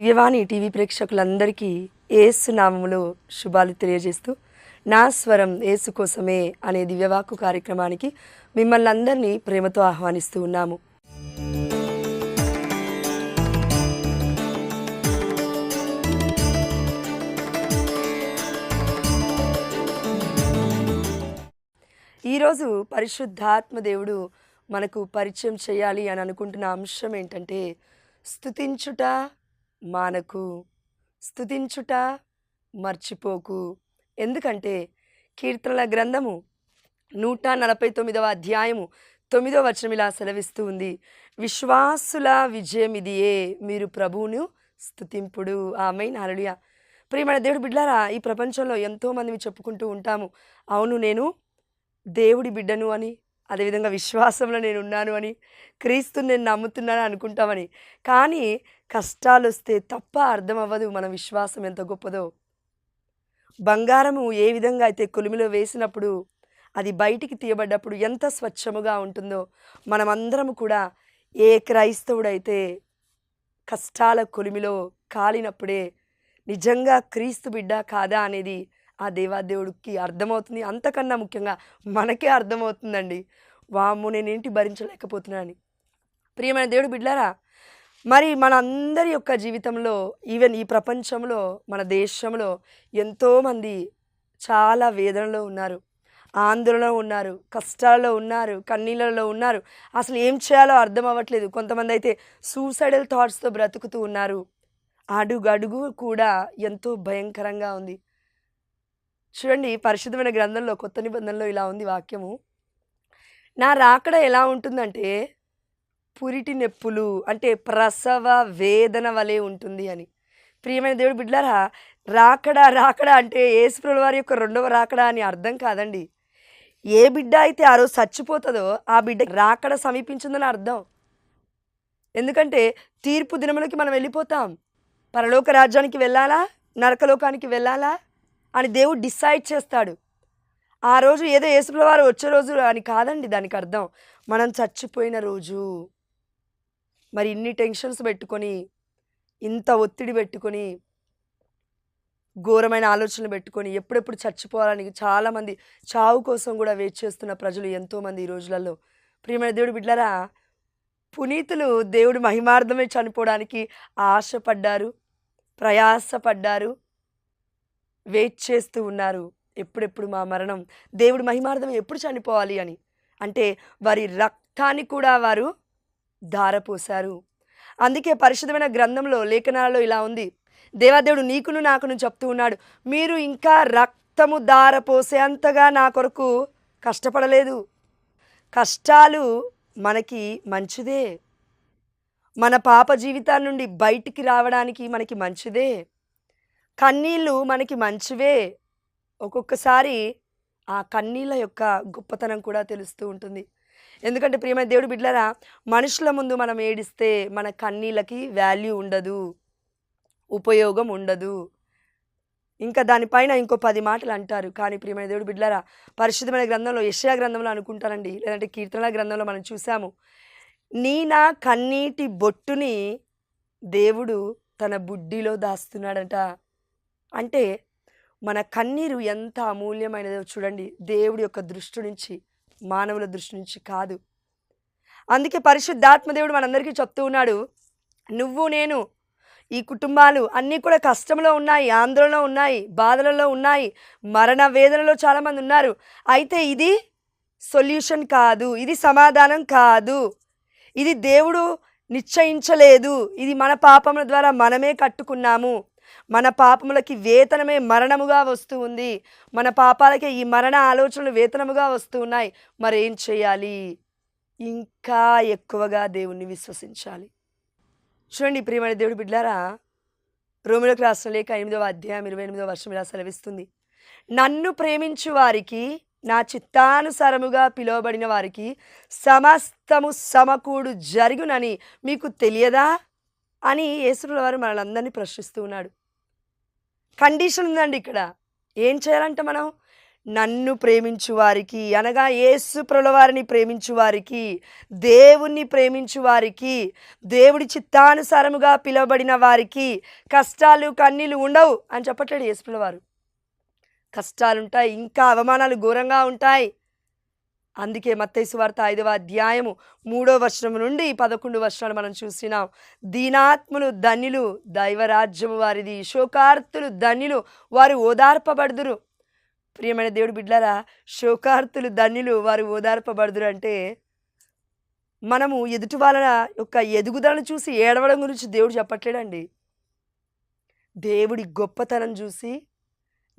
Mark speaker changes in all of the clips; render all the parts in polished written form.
Speaker 1: దివ్యవాణి TV ప్రేక్షకులందరికీ యేసు నామములో శుభాలు తెలియజేస్తూ నా స్వరం యేసు కోసమే అనే దివ్యవాక్కు కార్యక్రమానికి మిమ్మల్ని అందరినీ ప్రేమతో ఆహ్వానిస్తూ ఉన్నాము. ఈరోజు పరిశుద్ధాత్మ దేవుడు మనకు పరిచయం చేయాలి అని అనుకుంటున్న అంశం ఏంటంటే స్తుతించుట మానకు, స్తుతించుట మర్చిపోకు. ఎందుకంటే కీర్తనల గ్రంథము 149వ అధ్యాయము 9వ వచనం ఇలా సెలవిస్తూ ఉంది, విశ్వాసుల విజయం ఇదియే, మీరు ప్రభువును స్తుతింపుడు. ఆమేన్, హల్లెలూయా. ప్రియమైన దేవుడి బిడ్డలారా, ఈ ప్రపంచంలో ఎంతోమంది చెప్పుకుంటూ ఉంటాము, అవును నేను దేవుడి బిడ్డను అని, అదేవిధంగా విశ్వాసంలో నేను ఉన్నాను అని, క్రీస్తుని నేను నమ్ముతున్నాను అనుకుంటామని. కానీ కష్టాలు వస్తే తప్ప అర్థం అవ్వదు మన విశ్వాసం ఎంత గొప్పదో. బంగారము ఏ విధంగా అయితే కొలిమిలో వేసినప్పుడు అది బయటికి తీయబడ్డప్పుడు ఎంత స్వచ్ఛముగా ఉంటుందో, మనమందరం కూడా ఏ క్రైస్తవుడైతే కష్టాల కొలిమిలో కాలినప్పుడే నిజంగా క్రీస్తు బిడ్డ కాదా అనేది ఆ దేవాదేవుడికి అర్థమవుతుంది. అంతకన్నా ముఖ్యంగా మనకే అర్థమవుతుందండి, వామ్ము నేనేంటి భరించలేకపోతున్నాను. ప్రియమైన దేవుడు బిడ్డారా, మరి మన అందరి యొక్క జీవితంలో, ఈవెన్ ఈ ప్రపంచంలో, మన దేశంలో ఎంతోమంది చాలా వేదనలో ఉన్నారు, ఆందోళనలో ఉన్నారు, కష్టాల్లో ఉన్నారు, కన్నీళ్ళలో ఉన్నారు. అసలు ఏం చేయాలో అర్థం అవ్వట్లేదు. కొంతమంది అయితే సూసైడల్ థాట్స్తో బ్రతుకుతూ ఉన్నారు. అడుగడుగు కూడా ఎంతో భయంకరంగా ఉంది. చూడండి, పరిశుద్ధమైన గ్రంథంలో కొత్త నిబంధనలో ఇలా ఉంది వాక్యము, నా రాకడ ఎలా ఉంటుందంటే పురిటి నొప్పులు, అంటే ప్రసవ వేదన వలె ఉంటుంది అని. ప్రియమైన దేవుడు బిడ్డలారా, రాకడ అంటే యేసుప్రభుల వారి యొక్క రెండవ రాకడ అని అర్థం కాదండి. ఏ బిడ్డ అయితే ఆ రోజు చచ్చిపోతుందో ఆ బిడ్డ రాకడ సమీపించిందని అర్థం. ఎందుకంటే తీర్పు దినములకి మనం వెళ్ళిపోతాం. పరలోక రాజ్యానికి వెళ్ళాలా, నరకలోకానికి వెళ్ళాలా అని దేవుడు డిసైడ్ చేస్తాడు. ఆ రోజు ఏదో యేసుప్రభుల వారు వచ్చే రోజు అని కాదండి దానికి అర్థం, మనం చచ్చిపోయిన రోజు. మరి ఇన్ని టెన్షన్స్ పెట్టుకొని, ఇంత ఒత్తిడి పెట్టుకొని, ఘోరమైన ఆలోచనలు పెట్టుకొని ఎప్పుడెప్పుడు చచ్చిపోవాలని చాలామంది చావు కోసం కూడా వెయిట్ చేస్తున్న ప్రజలు ఎంతోమంది ఈ రోజులలో. ప్రియమైన దేవుడు బిడ్డలారా, పునీతులు దేవుడు మహిమార్థమే చనిపోవడానికి ఆశపడ్డారు, ప్రయాసపడ్డారు, వెయిట్ చేస్తూ ఉన్నారు. ఎప్పుడెప్పుడు మా మరణం, దేవుడి మహిమార్థం ఎప్పుడు చనిపోవాలి అని. అంటే వారి రక్తాన్ని కూడా వారు ధారపోశారు. అందుకే పరిశుద్ధమైన గ్రంథంలో లేఖనాలలో ఇలా ఉంది, దేవాదేవుడు నీకును నాకును చెప్తూ ఉన్నాడు, మీరు ఇంకా రక్తము ధారపోసేంతగా నా కొరకు కష్టపడలేదు. కష్టాలు మనకి మంచిదే, మన పాప జీవితాల నుండి బయటికి రావడానికి మనకి మంచిదే. కన్నీళ్ళు మనకి మంచివే. ఒక్కొక్కసారి ఆ కన్నీళ్ళ యొక్క గొప్పతనం కూడా తెలుస్తూ ఉంటుంది. ఎందుకంటే ప్రియమైన దేవుడు బిడ్డలారా, మనుషుల ముందు మనం ఏడిస్తే మన కన్నీళ్ళకి వాల్యూ ఉండదు, ఉపయోగం ఉండదు. ఇంకా దానిపైన ఇంకో 10 మాటలు అంటారు. కానీ ప్రియమైన దేవుడు బిడ్డలారా, పరిశుద్ధమైన గ్రంథంలో, యెషయా గ్రంథంలో అనుకుంటానండి, లేదంటే కీర్తనల గ్రంథంలో మనం చూసాము, నీ నా కన్నీటి బొట్టుని దేవుడు తన బుడ్డిలో దాస్తున్నాడట. అంటే మన కన్నీరు ఎంత అమూల్యమైనదో చూడండి, దేవుడి యొక్క దృష్టి నుంచి, మానవుల దృష్టి నుంచి కాదు. అందుకే పరిశుద్ధాత్మ దేవుడు మనందరికీ చెప్తూ ఉన్నాడు, నువ్వు నేను ఈ కుటుంబాలు అన్నీ కూడా కష్టంలో ఉన్నాయి, ఆందోళనలో ఉన్నాయి, బాధలలో ఉన్నాయి, మరణ వేదనలో చాలామంది ఉన్నారు. అయితే ఇది సొల్యూషన్ కాదు, ఇది సమాధానం కాదు, ఇది దేవుడు నిశ్చయించలేదు, ఇది మన పాపముల ద్వారా మనమే కట్టుకున్నాము. మన పాపములకి వేతనమే మరణముగా వస్తూ ఉంది, మన పాపాలకే ఈ మరణ ఆలోచనలు వేతనముగా వస్తూ ఉన్నాయి. మరేం చేయాలి? ఇంకా ఎక్కువగా దేవుణ్ణి విశ్వసించాలి. చూడండి ప్రియమైన దేవుడి బిడ్డలారా, రోమీయులకు రాసిన లేఖ 8వ అధ్యాయం 28వ వచనం ఇలా సెలవిస్తుంది, నన్ను ప్రేమించు వారికి, నా చిత్తానుసారముగా పిలువబడిన వారికి సమస్తము సమకూడు జరుగునని మీకు తెలియదా అని యేసుప్రభుల వారు మనలందరినీ ప్రశ్నిస్తూ ఉన్నాడు. కండిషన్ ఉందండి ఇక్కడ. ఏం చేయాలంటే మనం నన్ను ప్రేమించు వారికి అనగా యేసు ప్రభుల వారిని ప్రేమించు వారికి, దేవుణ్ణి ప్రేమించు వారికి, దేవుడి చిత్తానుసారముగా పిలువబడిన వారికి కష్టాలు కన్నీళ్ళు ఉండవు అని చెప్పట్లేడు యేసు ప్రభుల వారు. కష్టాలుంటాయి, ఇంకా అవమానాలు ఘోరంగా ఉంటాయి. అందుకే మత్తయి సువార్త 5వ అధ్యాయము 3వ వచనం నుండి 11 వచనాలు మనం చూసినాం. దీనాత్ములు ధన్యులు, దైవరాజ్యము వారిది. శోకార్తులు ధన్యులు, వారు ఓదార్పబడుదురు. ప్రియమైన దేవుడి బిడ్డలారా, శోకార్తులు ధన్యులు, వారు ఓదార్పబడుదురు అంటే మనము ఎదుటి వాళ్ళ యొక్క ఎదుగుదలను చూసి ఏడవడం గురించి దేవుడు చెప్పట్లేడండి. దేవుడి గొప్పతనం చూసి,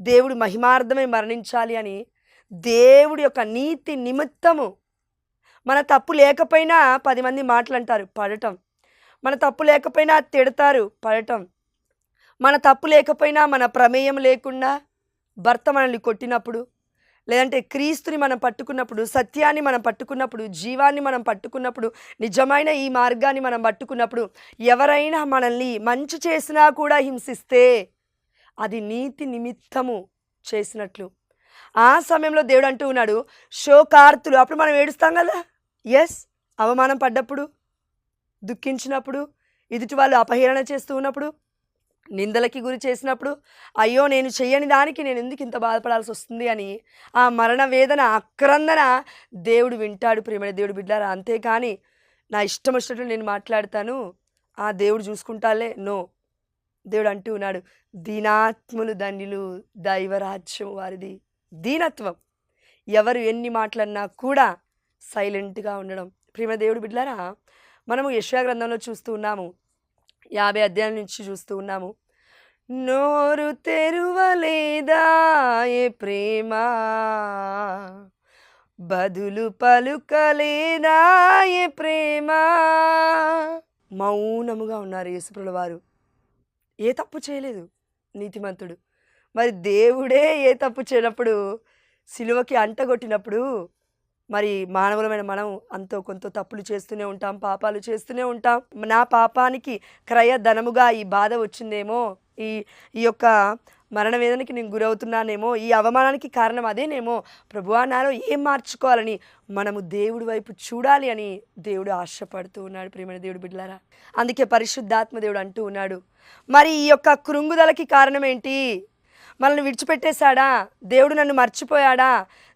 Speaker 1: దేవుడు మహిమార్థమై మరణించాలి అని, దేవుడి యొక్క నీతి నిమిత్తము మన తప్పు లేకపోయినా 10 మంది మాటలంటారు, పడటం. మన తప్పు లేకపోయినా తిడతారు, పడటం. మన తప్పు లేకపోయినా, మన ప్రమేయం లేకుండా భర్త మనల్ని కొట్టినప్పుడు, లేదంటే క్రీస్తుని మనం పట్టుకున్నప్పుడు, సత్యాన్ని మనం పట్టుకున్నప్పుడు, జీవాన్ని మనం పట్టుకున్నప్పుడు, నిజమైన ఈ మార్గాన్ని మనం పట్టుకున్నప్పుడు, ఎవరైనా మనల్ని మంచి చేసినా కూడా హింసిస్తే అది నీతి నిమిత్తము చేసినట్లు. ఆ సమయంలో దేవుడు అంటూ ఉన్నాడు, శోకార్తులు. అప్పుడు మనం ఏడుస్తాం కదా, ఎస్, అవమానం పడ్డప్పుడు, దుఃఖించినప్పుడు, ఎదుటి వాళ్ళు అపహేళన చేస్తూ ఉన్నప్పుడు, నిందలకి గురి చేసినప్పుడు, అయ్యో నేను చెయ్యని దానికి నేను ఎందుకు ఇంత బాధపడాల్సి వస్తుంది అని ఆ మరణ వేదన, ఆక్రందన దేవుడు వింటాడు. ప్రియమైన దేవుడు బిడ్డారా, అంతేకాని నా ఇష్టం వచ్చినట్లు నేను మాట్లాడతాను, ఆ దేవుడు చూసుకుంటాలే, నో. దేవుడు అంటూ ఉన్నాడు, దీనాత్ములు ధన్యులు, దైవరాజ్యం వారిది. దీనత్వం, ఎవరు ఎన్ని మాటలన్నా కూడా సైలెంట్గా ఉండడం. ప్రియమైన దేవుడు బిడ్డలారా, మనము యెషయా గ్రంథంలో చూస్తూ ఉన్నాము, 50 అధ్యాయం నుంచి చూస్తూ ఉన్నాము. నోరు తెరువలేదా ఏ ప్రేమ, బదులు పలుకలేదా ఏ ప్రేమ. మౌనముగా ఉన్నారు యేసుప్రభుల వారు. ఏ తప్పు చేయలేదు నీతిమంతుడు. మరి దేవుడే ఏ తప్పు చేయనప్పుడు, సిలువకి అంటగొట్టినప్పుడు, మరి మానవులమైన మనం అంతో కొంత తప్పులు చేస్తూనే ఉంటాం, పాపాలు చేస్తూనే ఉంటాం. నా పాపానికి క్రయ ధనముగా ఈ బాధ వచ్చిందేమో, ఈ యొక్క మరణ వేదనకి నేను గురవుతున్నానేమో, ఈ అవమానానికి కారణం అదేనేమో, ప్రభువా నాలో ఏం మార్చుకోవాలని మనము దేవుడి వైపు చూడాలి అని దేవుడు ఆశపడుతూ ఉన్నాడు. ప్రియమైన దేవుడు బిడ్డలారా, అందుకే పరిశుద్ధాత్మ దేవుడు అంటూ ఉన్నాడు, మరి ఈ యొక్క కృంగుదలకి కారణం ఏంటి? మనల్ని విడిచిపెట్టేశాడా? దేవుడు నన్ను మర్చిపోయాడా?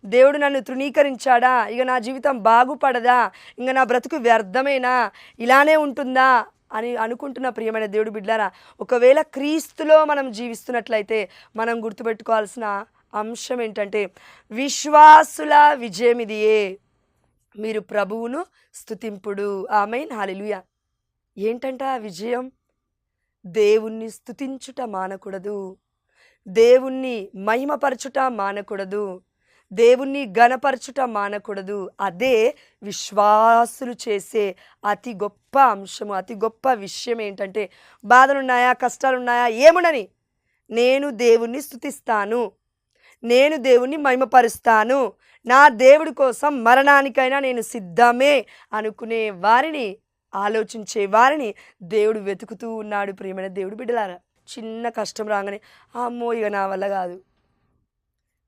Speaker 1: దేవుడు నన్ను తృణీకరించాడా? ఇక నా జీవితం బాగుపడదా? ఇంక నా బ్రతుకు వ్యర్థమేనా? ఇలానే ఉంటుందా అని అనుకుంటున్న ప్రియమైన దేవుడు బిడ్డలారా, ఒకవేళ క్రీస్తులో మనం జీవిస్తున్నట్లయితే మనం గుర్తుపెట్టుకోవాల్సిన అంశం ఏంటంటే, విశ్వాసుల విజయం ఇదియే, మీరు ప్రభువును స్తుతింపుడు. ఆమేన్, హల్లెలూయా. ఏంటంట విజయం? దేవుణ్ణి స్తుతించుట మానకూడదు, దేవుణ్ణి మహిమపరచుట మానకూడదు, దేవుణ్ణి ఘనపరచుట మానకూడదు. అదే విశ్వాసులు చేసే అతి గొప్ప అంశము, అతి గొప్ప విషయం ఏంటంటే, బాధలున్నాయా, కష్టాలున్నాయా, ఏముండని నేను దేవుణ్ణి స్తుతిస్తాను, నేను దేవుణ్ణి మహిమపరుస్తాను, నా దేవుడి కోసం మరణానికైనా నేను సిద్ధమే అనుకునే వారిని, ఆలోచించే వారిని దేవుడు వెతుకుతూ ఉన్నాడు. ప్రియమైన దేవుడు బిడ్డలారా, చిన్న కష్టం రాగానే అమ్మో ఇక నా వల్ల కాదు,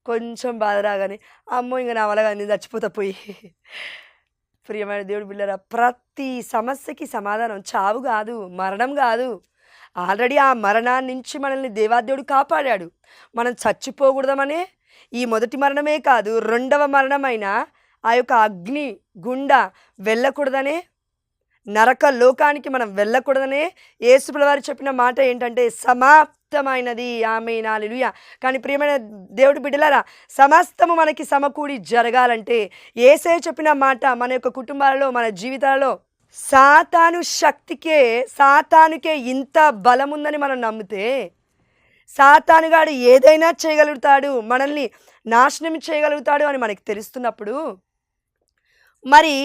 Speaker 1: కొంచెం బాధ రాగానే అమ్మో ఇంక నా వల్ల కాదు, నేను చచ్చిపోతా పోయి. ప్రియమైన దేవుడు బిడ్డలారా, ప్రతి సమస్యకి సమాధానం చావు కాదు, మరణం కాదు. ఆల్రెడీ ఆ మరణాన్ని నుంచి మనల్ని దేవాదేవుడు కాపాడాడు. మనం చచ్చిపోకూడదమనే ఈ మొదటి మరణమే కాదు, 2వ మరణమైన ఆ యొక్క అగ్ని గుండా వెళ్ళకూడదనే, నరక లోకానికి మనం వెళ్ళకూడదనే యేసుప్రభువు వారు చెప్పిన మాట ఏంటంటే, సమాప్తమైనది. ఆమేన్, హల్లెలూయా. కానీ ప్రియమైన దేవుడి బిడ్డలారా, సమస్తము మనకి సమకూడి జరగాలంటే యేసయ్య చెప్పిన మాట మన యొక్క కుటుంబాలలో, మన జీవితాలలో, సాతానుకే ఇంత బలం ఉందని మనం నమ్మితే, సాతానుగాడు ఏదైనా చేయగలుగుతాడు, మనల్ని నాశనం చేయగలుగుతాడు అని మనకి తెలుస్తున్నప్పుడు, మరి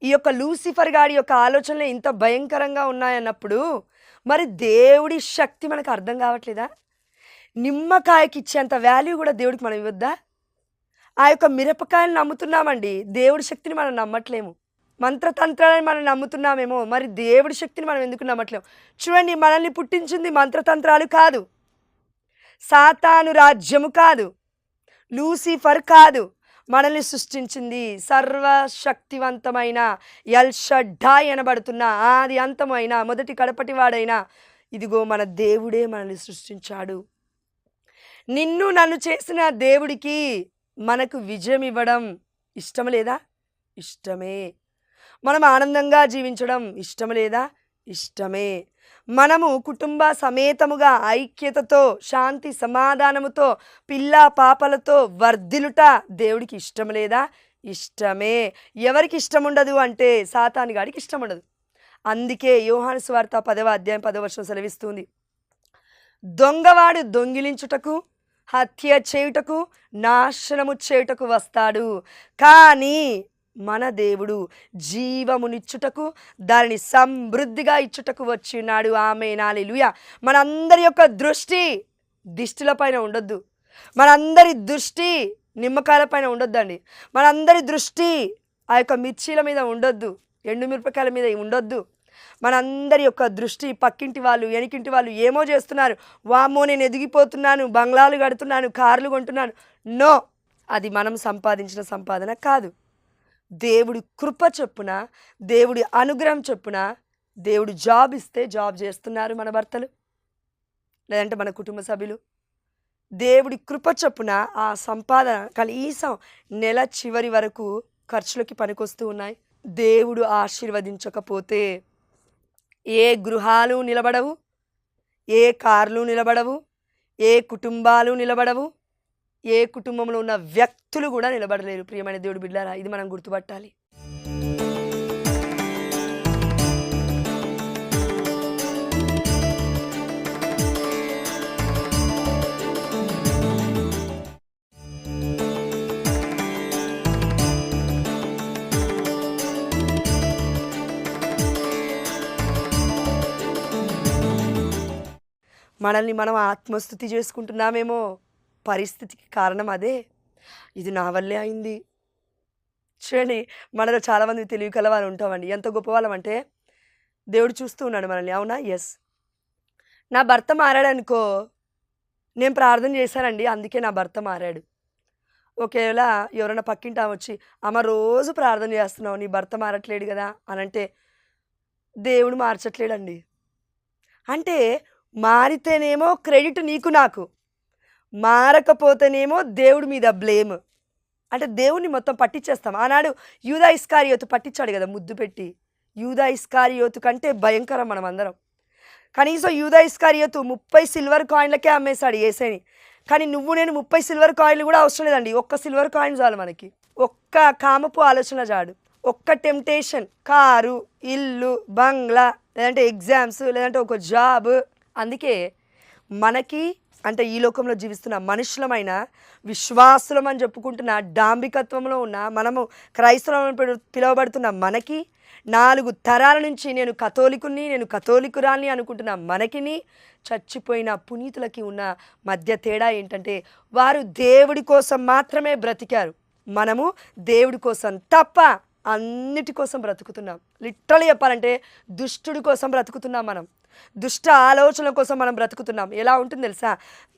Speaker 1: ఈ యొక్క లూసిఫర్ గాడి యొక్క ఆలోచనలు ఇంత భయంకరంగా ఉన్నాయన్నప్పుడు, మరి దేవుడి శక్తి మనకు అర్థం కావట్లేదా? నిమ్మకాయకి ఇచ్చేంత వాల్యూ కూడా దేవుడికి మనం ఇవ్వద్దా? ఆ యొక్క మిరపకాయలు నమ్ముతున్నామండి, దేవుడి శక్తిని మనం నమ్మట్లేము. మంత్రతంత్రాలను మనం నమ్ముతున్నామేమో, మరి దేవుడి శక్తిని మనం ఎందుకు నమ్మట్లేము? చూడండి, మనల్ని పుట్టించింది మంత్రతంత్రాలు కాదు, సాతాను రాజ్యము కాదు, లూసిఫర్ కాదు, మనల్ని సృష్టించింది సర్వశక్తివంతమైన ఎల్ షడ్డాయ్ అనబడుతున్న ఆది అంతమైన మొదటి కడపటి వాడైన ఇదిగో మన దేవుడే మనల్ని సృష్టించాడు. నిన్ను నన్ను చేసిన దేవుడికి మనకు విజయం ఇవ్వడం ఇష్టం లేదా? ఇష్టమే. మనం ఆనందంగా జీవించడం ఇష్టం లేదా? ఇష్టమే. మనము కుటుంబ సమేతముగా ఐక్యతతో శాంతి సమాధానముతో పిల్ల పాపలతో వర్ధిల్లుట దేవుడికి ఇష్టం లేదా? ఇష్టమే. ఎవరికి ఇష్టం ఉండదు అంటే సాతాను గాడికి ఇష్టం ఉండదు. అందుకే యోహాను సువార్త 10వ అధ్యాయం 10వ వచనం సెలవిస్తుంది, దొంగవాడు దొంగిలించుటకు, హత్య చేయుటకు, నాశనము చేయుటకు వస్తాడు, కానీ మన దేవుడు జీవమునిచ్చుటకు దానిని సమృద్ధిగా ఇచ్చుటకు వచ్చి ఉన్నాడు. ఆమేన్, హల్లెలూయా. మనందరి యొక్క దృష్టి దిష్టిల పైన ఉండొద్దు. మనందరి దృష్టి నిమ్మకాయల పైన ఉండొద్దండి. మనందరి దృష్టి ఆ యొక్క మిర్చీల మీద ఉండొద్దు, ఎండుమిరపకాయల మీద ఉండొద్దు. మనందరి యొక్క దృష్టి పక్కింటి వాళ్ళు, వెనకింటి వాళ్ళు ఏమో చేస్తున్నారు, వామ్మో నేను ఎదిగిపోతున్నాను, బంగ్లాలు కడుతున్నాను, కార్లు కొంటున్నాను. నో, అది మనం సంపాదించిన సంపాదన కాదు. దేవుడి కృప చొప్పున, దేవుడి అనుగ్రహం చొప్పున, దేవుడు జాబ్ ఇస్తే జాబ్ చేస్తున్నారు మన భర్తలు, లేదంటే మన కుటుంబ సభ్యులు. దేవుడి కృప చొప్పున ఆ సంపాదన కనీసం నెల చివరి వరకు ఖర్చులకి పనికొస్తూ ఉన్నాయి. దేవుడు ఆశీర్వదించకపోతే ఏ గృహాలు నిలబడవు, ఏ కార్లు నిలబడవు, ఏ కుటుంబాలు నిలబడవు, ఏ కుటుంబంలో ఉన్న వ్యక్తులు కూడా నిలబడలేరు. ప్రియమైన దేవుడి బిడ్డలారా, ఇది మనం గుర్తుపట్టాలి. మనల్ని మనం ఆత్మస్థుతి చేసుకుంటున్నామేమో, పరిస్థితికి కారణం అదే. ఇది నా వల్లే అయింది. చూడండి, మనలో చాలామంది తెలివి కలవారు ఉంటామండి. ఎంత గొప్పవాళ్ళం అంటే దేవుడు చూస్తూ ఉన్నాడు మనల్ని. అవునా? ఎస్. నా భర్త మారాడనుకో, నేను ప్రార్థన చేశానండి, అందుకే నా భర్త మారాడు. ఒకవేళ ఎవరైనా పక్కింటి ఆమె వచ్చి, అమ్మ రోజు ప్రార్థన చేస్తున్నావు, నీ భర్త మారట్లేడు కదా అని అంటే, దేవుడు మార్చట్లేడండి. అంటే మారితేనేమో క్రెడిట్ నీకు నాకు, మారకపోతేనేమో దేవుడి మీద బ్లేమ్. అంటే దేవుడిని మొత్తం పట్టించేస్తాం. ఆనాడు యూదా ఇస్కారియోతు పట్టించాడు కదా ముద్దు పెట్టి. యూదా ఇస్కారియోతు కంటే భయంకరం మనం అందరం. కనీసం యూదా ఇస్కారియోతు 30 సిల్వర్ కాయిన్లకే అమ్మేశాడు యేసయ్యని. కానీ నువ్వు నేను 30 సిల్వర్ కాయిన్లు కూడా అవసరం లేదండి. ఒక్క సిల్వర్ కాయిన్ చాలు మనకి. ఒక్క కామపు ఆలోచన చాలు, ఒక్క టెంప్టేషన్, కారు, ఇల్లు, బంగ్లా, లేదంటే ఎగ్జామ్స్, లేదంటే ఒక జాబ్. అందుకే మనకి అంటే ఈ లోకంలో జీవిస్తున్న మనుషులమైన విశ్వాసులం అని చెప్పుకుంటున్న డాంబికత్వంలో ఉన్న మనము క్రైస్తవం పిలువబడుతున్న మనకి 4 తరాల నుంచి నేను కథోలికుని, నేను కథోలికురాల్ని అనుకుంటున్న మనకిని చచ్చిపోయిన పునీతులకి ఉన్న మధ్య తేడా ఏంటంటే వారు దేవుడి కోసం మాత్రమే బ్రతికారు. మనము దేవుడి కోసం తప్ప అన్నిటి కోసం బ్రతుకుతున్నాం. లిటరల్లీ చెప్పాలంటే దుష్టుడి కోసం బ్రతుకుతున్నాం. మనం దుష్ట ఆలోచనల కోసం మనం బ్రతుకుతున్నాం. ఎలా ఉంటుంది తెలుసా?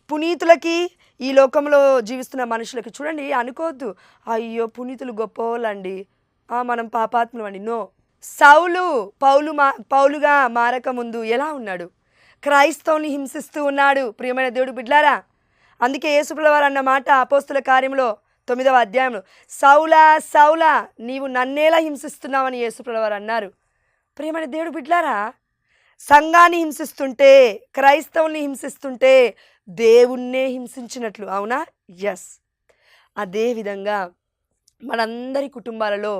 Speaker 1: పునీతులకి ఈ లోకంలో జీవిస్తున్న మనుషులకి చూడండి, అనుకోవద్దు అయ్యో పునీతులు గొప్పవాళ్ళండి, మనం పాపాత్ములు అండి. నో. పౌలుగా మారక ముందు ఎలా ఉన్నాడు? క్రైస్తవుని హింసిస్తూ ఉన్నాడు. ప్రియమైన దేవుడి బిడ్డలారా, అందుకే యేసుప్రభువు వారు అన్న మాట అపోస్తుల కార్యంలో 9వ అధ్యాయంలో, సౌలా సౌలా నీవు నన్నేలా హింసిస్తున్నావని యేసుప్రభువు వారు అన్నారు. ప్రియమైన దేవుడి బిడ్డలారా, సంఘాన్ని హింసిస్తుంటే, క్రైస్తవుల్ని హింసిస్తుంటే దేవుణ్ణే హింసించినట్లు. అవునా? ఎస్. అదేవిధంగా మనందరి కుటుంబాలలో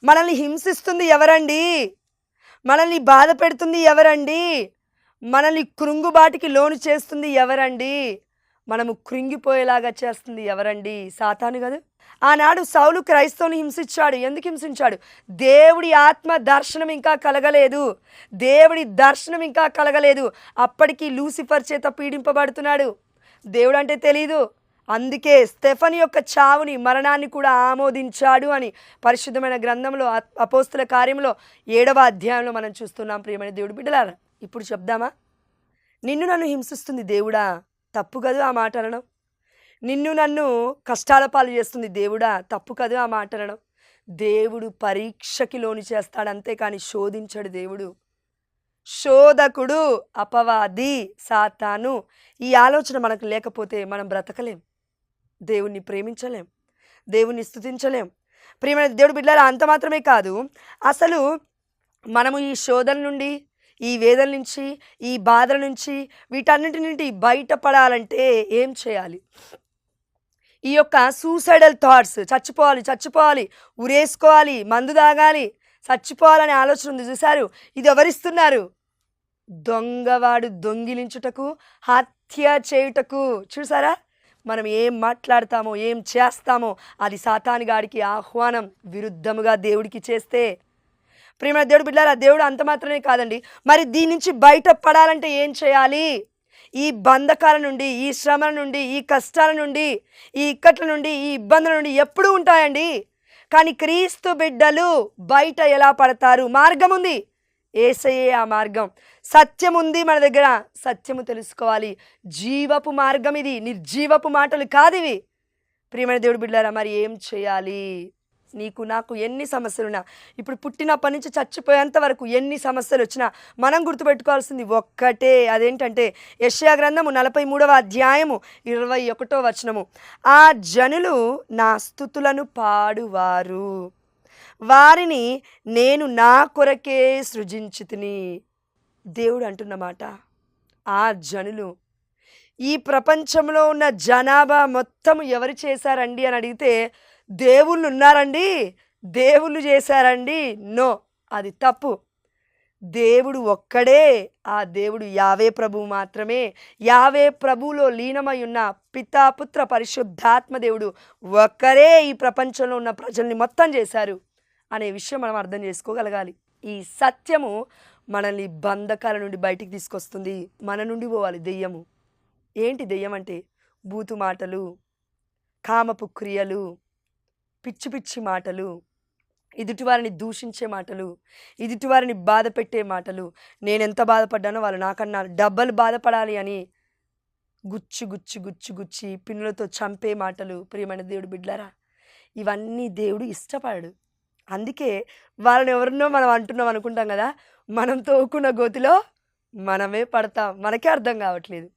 Speaker 1: మనల్ని హింసిస్తుంది ఎవరండి? మనల్ని బాధ పెడుతుంది ఎవరండి? మనల్ని కృంగుబాటికి లోను చేస్తుంది ఎవరండి? మనము కృంగిపోయేలాగా చేస్తుంది ఎవరండి? సాతాను కదా. ఆనాడు సౌలు క్రైస్తవుని హింసించాడు. ఎందుకు హింసించాడు? దేవుడి ఆత్మ దర్శనం ఇంకా కలగలేదు. దేవుడి దర్శనం ఇంకా కలగలేదు. అప్పటికి లూసిఫర్ చేత పీడింపబడుతున్నాడు. దేవుడు అంటే తెలీదు. అందుకే స్టెఫనీ యొక్క చావుని, మరణాన్ని కూడా ఆమోదించాడు అని పరిశుద్ధమైన గ్రంథంలో అపోస్తుల కార్యంలో 7వ అధ్యాయంలో మనం చూస్తున్నాం. ప్రియమైన దేవుడి బిడ్డలారా, ఇప్పుడు చెప్దామా? నిన్ను నన్ను హింసిస్తుంది దేవుడా, తప్పు కదా ఆ మాట అనడం. నిన్ను నన్ను కష్టాల పాలు చేస్తుంది దేవుడా, తప్పు కదా ఆ మాట అనడం. దేవుడు పరీక్షకి లోను చేస్తాడు, అంతేకాని శోధించడు దేవుడు. శోధకుడు, అపవాది, సాతాను, ఈ ఆలోచన మనకు లేకపోతే మనం బ్రతకలేం, దేవుణ్ణి ప్రేమించలేం, దేవుణ్ణి స్తుతించలేం. ప్రియమైన దేవుడు బిడ్డలారా, అంత మాత్రమే కాదు, అసలు మనము ఈ శోధన నుండి, ఈ వేదన నుంచి, ఈ బాధల నుంచి, వీటన్నిటి నుండి బయటపడాలంటే ఏం చేయాలి? ఈ యొక్క సూసైడల్ థాట్స్, చచ్చిపోవాలి చచ్చిపోవాలి, ఉరేసుకోవాలి, మందు తాగాలి, చచ్చిపోవాలనే ఆలోచన ఉంది చూశారు, ఇది ఎవరిస్తున్నారు? దొంగవాడు దొంగిలించుటకు, హత్య చేయుటకు. చూసారా, మనం ఏం మాట్లాడతామో ఏం చేస్తామో అది సాతానుగాడికి ఆహ్వానం, విరుద్ధముగా దేవుడికి చేస్తే. ప్రియమైన దేవుడు బిడ్డలారా, దేవుడు అంత మాత్రమే కాదండి, మరి దీని నుంచి బయటపడాలంటే ఏం చేయాలి? ఈ బంధకాల నుండి, ఈ శ్రమల నుండి, ఈ కష్టాల నుండి, ఈ ఇక్కట్ల నుండి, ఈ ఇబ్బందుల నుండి ఎప్పుడూ ఉంటాయండి. కానీ క్రీస్తు బిడ్డలు బయట ఎలా పడతారు? మార్గం ఉంది, యేసయ్యే ఆ మార్గం. సత్యం ఉంది మన దగ్గర, సత్యము తెలుసుకోవాలి. జీవపు మార్గం ఇది, నిర్జీవపు మాటలు కాదు ఇవి. ప్రియమైన దేవుడు బిడ్డలారా, మరి ఏం చేయాలి? నీకు నాకు ఎన్ని సమస్యలున్నా, ఇప్పుడు పుట్టినప్పటి నుంచి చచ్చిపోయేంత వరకు ఎన్ని సమస్యలు వచ్చినా మనం గుర్తుపెట్టుకోవాల్సింది ఒక్కటే, అదేంటంటే యెషయా గ్రంథము 43వ అధ్యాయము 21వ వచనము, ఆ జనులు నా స్తుతులను పాడువారు, వారిని నేను నా కొరకే సృజించితిని. దేవుడు అంటున్నమాట, ఆ జనులు, ఈ ప్రపంచంలో ఉన్న జనాభా మొత్తం ఎవరు చేశారండి అని అడిగితే, దేవుళ్ళు ఉన్నారండి, దేవుళ్ళు చేశారండి? నో, అది తప్పు. దేవుడు ఒక్కడే, ఆ దేవుడు యావే ప్రభువు మాత్రమే. యావే ప్రభువులో లీనమై ఉన్న పితా, పుత్ర, పరిశుద్ధాత్మ దేవుడు ఒక్కరే ఈ ప్రపంచంలో ఉన్న ప్రజల్ని మొత్తం చేశారు అనే విషయం మనం అర్థం చేసుకోగలగాలి. ఈ సత్యము మనల్ని బంధకాల నుండి బయటికి తీసుకొస్తుంది. మన నుండి పోవాలి దెయ్యము. ఏంటి దెయ్యం అంటే? బూతు మాటలు, కామపు క్రియలు, పిచ్చి పిచ్చి మాటలు, ఎదుటివారిని దూషించే మాటలు, ఎదుటివారిని బాధ పెట్టే మాటలు. నేనెంత బాధపడ్డానో వాళ్ళు నాకన్నా డబ్బలు బాధపడాలి అని గుచ్చి గుచ్చి గుచ్చి గుచ్చి పిన్నులతో చంపే మాటలు. ప్రియమైన దేవుడు బిడ్డలారా, ఇవన్నీ దేవుడు ఇష్టపడడు. అందుకే వాళ్ళని ఎవరినో మనం అంటున్నాం అనుకుంటాం కదా, మనం తోకున్న గోతిలో మనమే పడతాం, మనకే అర్థం కావట్లేదు.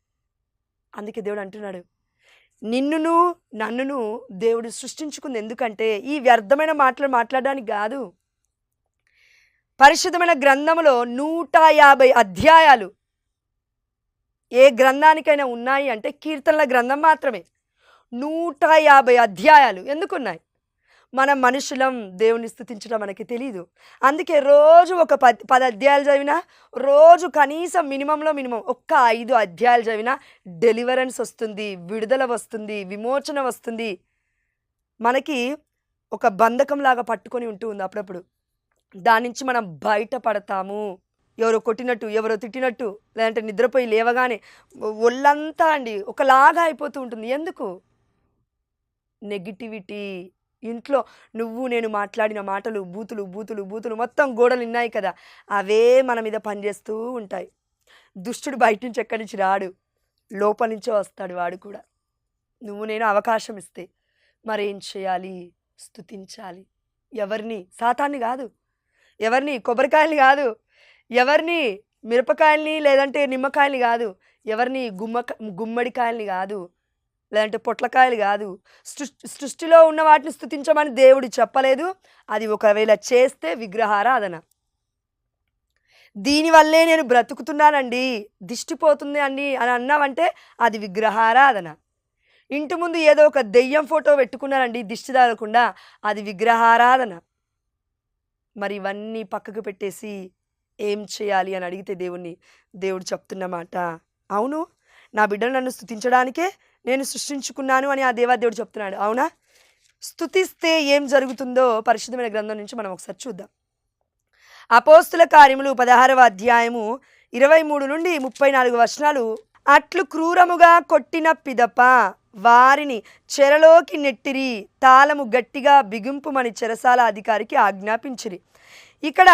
Speaker 1: అందుకే దేవుడు అంటున్నాడు, నిన్నును నన్నును దేవుడు సృష్టించుకుంది ఎందుకంటే ఈ వ్యర్థమైన మాటలు మాట్లాడడానికి కాదు. పరిశుద్ధమైన గ్రంథంలో 150 అధ్యాయాలు ఏ గ్రంథానికైనా ఉన్నాయి అంటే కీర్తనల గ్రంథం మాత్రమే. 150 అధ్యాయాలు ఎందుకున్నాయి? మనం మనుషులం, దేవుని స్తుతించడం మనకి తెలీదు. అందుకే రోజు ఒక 10 అధ్యాయాలు చదివినా, రోజు కనీసం మినిమంలో మినిమం ఒక్క 5 అధ్యాయాలు చదివినా డెలివరెన్స్ వస్తుంది, విడుదల వస్తుంది, విమోచన వస్తుంది. మనకి ఒక బంధకం లాగా పట్టుకొని ఉంటూ ఉంది అప్పుడప్పుడు. దాని నుంచి మనం బయటపడతాము. ఎవరో కొట్టినట్టు, ఎవరో తిట్టినట్టు, లేదంటే నిద్రపోయి లేవగానే ఒళ్ళంతా అండి ఒకలాగా అయిపోతూ ఉంటుంది. ఎందుకు? నెగిటివిటీ. ఇంట్లో నువ్వు నేను మాట్లాడిన మాటలు, బూతులు బూతులు బూతులు మొత్తం గోడలు ఉన్నాయి కదా, అవే మన మీద పనిచేస్తూ ఉంటాయి. దుష్టుడు బయట నుంచి ఎక్కడి నుంచి రాడు, లోపల నుంచే వస్తాడు వాడు కూడా. నువ్వు నేను అవకాశం ఇస్తే మరేం చేయాలి? స్తుతించాలి. ఎవరిని? సాతాన్ని కాదు, ఎవరిని? కొబ్బరికాయల్ని కాదు, ఎవరిని? మిరపకాయల్ని లేదంటే నిమ్మకాయల్ని కాదు, ఎవరిని? గుమ్మడికాయల్ని కాదు, లేదంటే పొట్లకాయలు కాదు. సృష్టిలో ఉన్న వాటిని స్తుతించమని దేవుడు చెప్పలేదు. అది ఒకవేళ చేస్తే విగ్రహారాధన. దీనివల్లే నేను బ్రతుకుతున్నానండి, దిష్టిపోతుంది అని అన్నావంటే అది విగ్రహారాధన. ఇంటి ముందు ఏదో ఒక దెయ్యం ఫోటో పెట్టుకున్నానండి దిష్టి తాగకుండా, అది విగ్రహారాధన. మరి ఇవన్నీ పక్కకు పెట్టేసి ఏం చేయాలి అని అడిగితే దేవుడు చెప్తున్నమాట, అవును నా బిడ్డలు నన్ను స్తుతించడానికే నేను సృష్టించుకున్నాను అని ఆ దేవాదేవుడు చెప్తున్నాడు. అవునా? స్తుతిస్తే ఏం జరుగుతుందో పరిశుద్ధమైన గ్రంథం నుంచి మనం ఒకసారి చూద్దాం. అపోస్తుల కార్యములు 16వ అధ్యాయము 23 నుండి 34 వచనాలు. అట్లు క్రూరముగా కొట్టిన పిదప వారిని చెరలోకి నెట్టిరి, తాళము గట్టిగా బిగింపుమని చెరసాల అధికారికి ఆజ్ఞాపించిరి. ఇక్కడ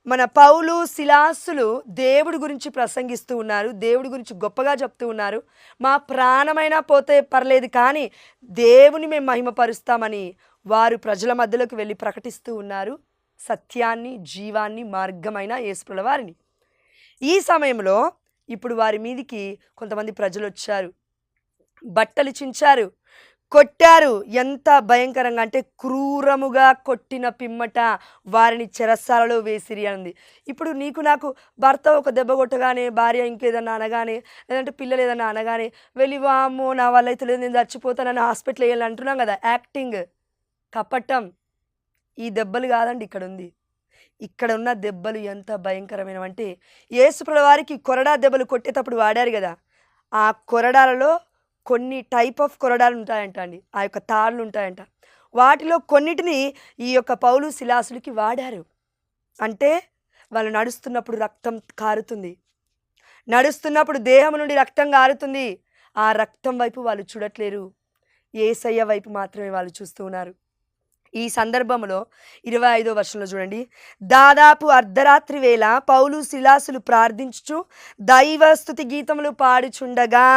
Speaker 1: మన పౌలు శిలాసులు దేవుడి గురించి ప్రసంగిస్తూ ఉన్నారు, దేవుడి గురించి గొప్పగా చెప్తూ ఉన్నారు. మా ప్రాణమైనా పోతే పర్లేదు కానీ దేవుని మేము మహిమపరుస్తామని వారు ప్రజల మధ్యలోకి వెళ్ళి ప్రకటిస్తూ ఉన్నారు సత్యాన్ని, జీవాన్ని, మార్గమైన యేసుప్రభుల వారిని. ఈ సమయంలో ఇప్పుడు వారి మీదికి కొంతమంది ప్రజలు వచ్చారు, బట్టలు చించారు, కొట్టారు. ఎంత భయంకరంగా అంటే క్రూరముగా కొట్టిన పిమ్మట వారిని చెరసాలలో వేసిరి అంది. ఇప్పుడు నీకు నాకు భర్త ఒక దెబ్బ కొట్టగానే, భార్య ఇంకేదన్నా అనగానే, లేదంటే పిల్లలు ఏదన్నా అనగానే వెళ్ళి వామ్మో నా వల్ల అయితే లేదు నేను చచ్చిపోతానని హాస్పిటల్ వేయాలి అంటున్నాం కదా. యాక్టింగ్, కపటం. ఈ దెబ్బలు కాదండి ఇక్కడ ఉంది. ఇక్కడ ఉన్న దెబ్బలు ఎంత భయంకరమైనవంటే యేసుప్రభుల వారికి కొరడా దెబ్బలు కొట్టేటప్పుడు వాడారు కదా, ఆ కొరడాలలో కొన్ని టైప్ ఆఫ్ కొరడాలు ఉంటాయంట అండి, ఆ యొక్క తాళ్ళు ఉంటాయంట. వాటిలో కొన్నిటిని ఈ యొక్క పౌలు శిలాసులకి వాడారు. అంటే వాళ్ళు నడుస్తున్నప్పుడు రక్తం కారుతుంది, నడుస్తున్నప్పుడు దేహం నుండి రక్తం కారుతుంది. ఆ రక్తం వైపు వాళ్ళు చూడట్లేరు, యేసయ్య వైపు మాత్రమే వాళ్ళు చూస్తూ ఉన్నారు. ఈ సందర్భంలో 25వ వచనంలో చూడండి, దాదాపు అర్ధరాత్రి వేళ పౌలు శిలాసులు ప్రార్థించుచు దైవస్తుతి గీతములు పాడుచుండగా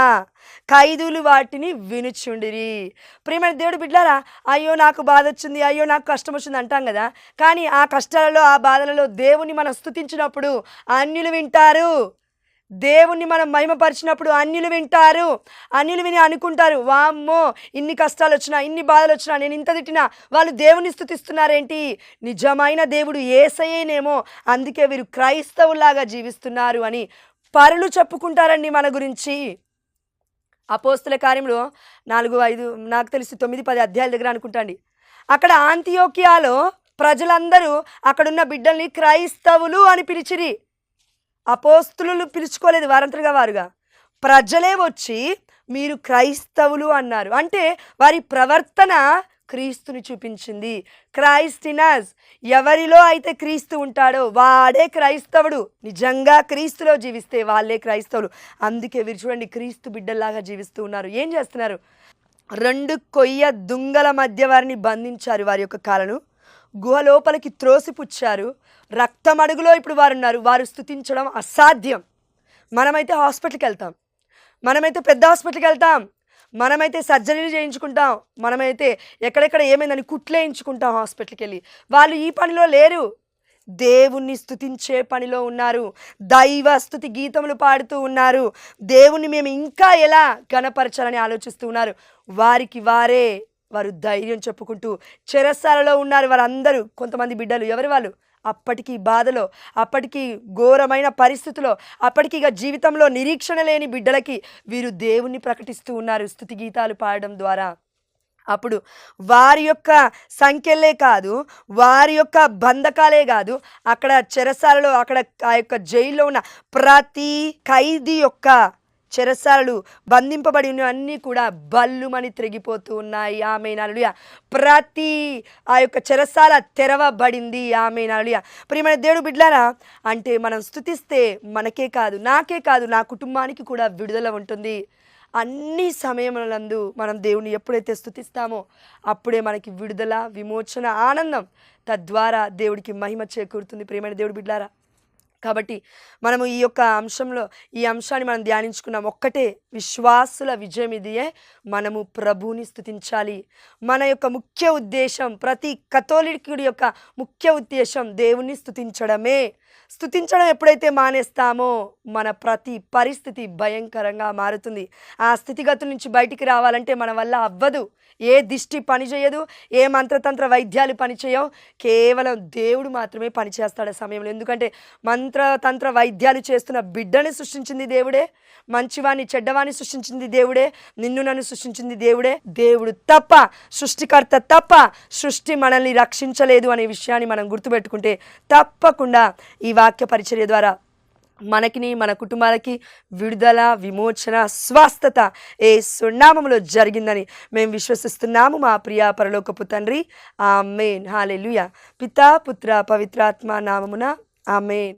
Speaker 1: ఖైదీలు వాటిని వినుచుండిరి. ప్రియమైన దేవుడి బిడ్డలారా, అయ్యో నాకు బాధ వచ్చింది, అయ్యో నాకు కష్టం వచ్చింది అంటాం కదా. కానీ ఆ కష్టాలలో, ఆ బాధలలో దేవుని మనం స్తుతించినప్పుడు అన్యులు వింటారు. దేవుణ్ణి మనం మహిమపరిచినప్పుడు అన్యులు వింటారు. అన్యులు విని అనుకుంటారు, వామ్మో ఇన్ని కష్టాలు వచ్చినా, ఇన్ని బాధలు వచ్చినా, నేను ఇంత తిట్టినా వాళ్ళు దేవుని స్తుతిస్తున్నారేంటి, నిజమైన దేవుడు యేసయ్యేనేమో, అందుకే వీరు క్రైస్తవులాగా జీవిస్తున్నారు అని పరులు చెప్పుకుంటారండి మన గురించి. అపోస్తుల కార్యంలో 4-5 నాకు తెలిసి 9-10 అధ్యాయాల దగ్గర అనుకుంటాండి, అక్కడ ఆంతియోకియాలో ప్రజలందరూ అక్కడున్న బిడ్డల్ని క్రైస్తవులు అని పిలిచిరి. అపోస్తులు పిలుచుకోలేదు, వారంతగా వారుగా ప్రజలే వచ్చి మీరు క్రైస్తవులు అన్నారు. అంటే వారి ప్రవర్తన క్రీస్తుని చూపించింది. క్రైస్ట్ ఇన్ us, ఎవరిలో అయితే క్రీస్తు ఉంటాడో వాడే క్రైస్తవుడు. నిజంగా క్రీస్తులో జీవిస్తే వాళ్ళే క్రైస్తవులు. అందుకే వీరు చూడండి క్రీస్తు బిడ్డల్లాగా జీవిస్తూ ఉన్నారు. ఏం చేస్తున్నారు, 2 కొయ్య దుంగల మధ్య వారిని బంధించారు, వారి యొక్క కాళ్ళను గుహ లోపలికి త్రోసిపుచ్చారు. రక్తం అడుగులో ఇప్పుడు వారు ఉన్నారు. వారు స్తుతించడం అసాధ్యం. మనమైతే హాస్పిటల్కి వెళ్తాం, మనమైతే పెద్ద హాస్పిటల్కి వెళ్తాం, మనమైతే సర్జరీలు చేయించుకుంటాం, మనమైతే ఎక్కడెక్కడ ఏమైందని కుట్లేయించుకుంటాం హాస్పిటల్కి వెళ్ళి. వాళ్ళు ఈ పనిలో లేరు, దేవుణ్ణి స్తుతించే పనిలో ఉన్నారు. దైవ స్తుతి గీతములు పాడుతూ ఉన్నారు. దేవుణ్ణి మేము ఇంకా ఎలా ఘనపరచాలని ఆలోచిస్తూ ఉన్నారు. వారికి వారు ధైర్యం చెప్పుకుంటూ చెరసాలలో ఉన్నారు. వారందరూ కొంతమంది బిడ్డలు, ఎవరి వాళ్ళు అప్పటికి బాధలో, అప్పటికి ఘోరమైన పరిస్థితిలో, అప్పటికి ఇక జీవితంలో నిరీక్షణ లేని బిడ్డలకి వీరు దేవుణ్ణి ప్రకటిస్తూ ఉన్నారు స్తుతి గీతాలు పాడడం ద్వారా. అప్పుడు వారి యొక్క సంఖ్యలే కాదు, వారి యొక్క బంధకాలే కాదు, అక్కడ చెరసాలలో, అక్కడ ఆ యొక్క జైల్లో ఉన్న ప్రతి ఖైదీ యొక్క చెరసాలలు బంధింపబడి అన్నీ కూడా బల్లుమని తిరిగిపోతూ ఉన్నాయి. ఆమేన్ హల్లెలూయా. ప్రతి ఆ యొక్క చెరసాల తెరవబడింది. ఆమేన్ హల్లెలూయా. ప్రియమైన దేవుడు బిడ్డలారా, అంటే మనం స్తుతిస్తే మనకే కాదు, నాకే కాదు, నా కుటుంబానికి కూడా విడుదల ఉంటుంది. అన్ని సమయములందు మనం దేవుని ఎప్పుడైతే స్తుతిస్తామో అప్పుడే మనకి విడుదల, విమోచన, ఆనందం, తద్వారా దేవుడికి మహిమ చేకూరుతుంది. ప్రియమైన దేవుడు బిడ్డలారా, కాబట్టి మనము ఈ యొక్క ఈ అంశాన్ని మనం ధ్యానించుకున్నాం. ఒక్కటే విశ్వాసుల విజయం ఇదియే, మనము ప్రభువుని స్తుతించాలి. మన యొక్క ముఖ్య ఉద్దేశం, ప్రతి కథోలికుడి యొక్క ముఖ్య ఉద్దేశం దేవుణ్ణి స్తుతించడమే. స్తుతించడం ఎప్పుడైతే మానేస్తామో మన ప్రతి పరిస్థితి భయంకరంగా మారుతుంది. ఆ స్థితిగతుల నుంచి బయటికి రావాలంటే మన వల్ల అవ్వదు. ఏ దిష్టి పనిచేయదు, ఏ మంత్రతంత్ర వైద్యాలు పనిచేయవు, కేవలం దేవుడు మాత్రమే పనిచేస్తాడు ఆ సమయంలో. ఎందుకంటే మంత్రతంత్ర వైద్యాలు చేస్తున్న బిడ్డని సృష్టించింది దేవుడే, మంచివాణ్ణి చెడ్డవాణ్ణి సృష్టించింది దేవుడే, నిన్ను నన్ను సృష్టించింది దేవుడే. దేవుడు తప్ప, సృష్టికర్త తప్ప సృష్టి మనల్ని రక్షించలేదు అనే విషయాన్ని మనం గుర్తుపెట్టుకుంటే తప్పకుండా ఈ వాక్య పరిచర్య ద్వారా మనకిని, మన కుటుంబాలకి విడుదల, విమోచన, స్వస్థత యేసు నామములో జరిగిందని మేము విశ్వసిస్తున్నాము. మా ప్రియ పరలోకపు తండ్రి, ఆమేన్. హల్లెలూయా. పితా, పుత్ర, పవిత్రాత్మ నామమున ఆమేన్.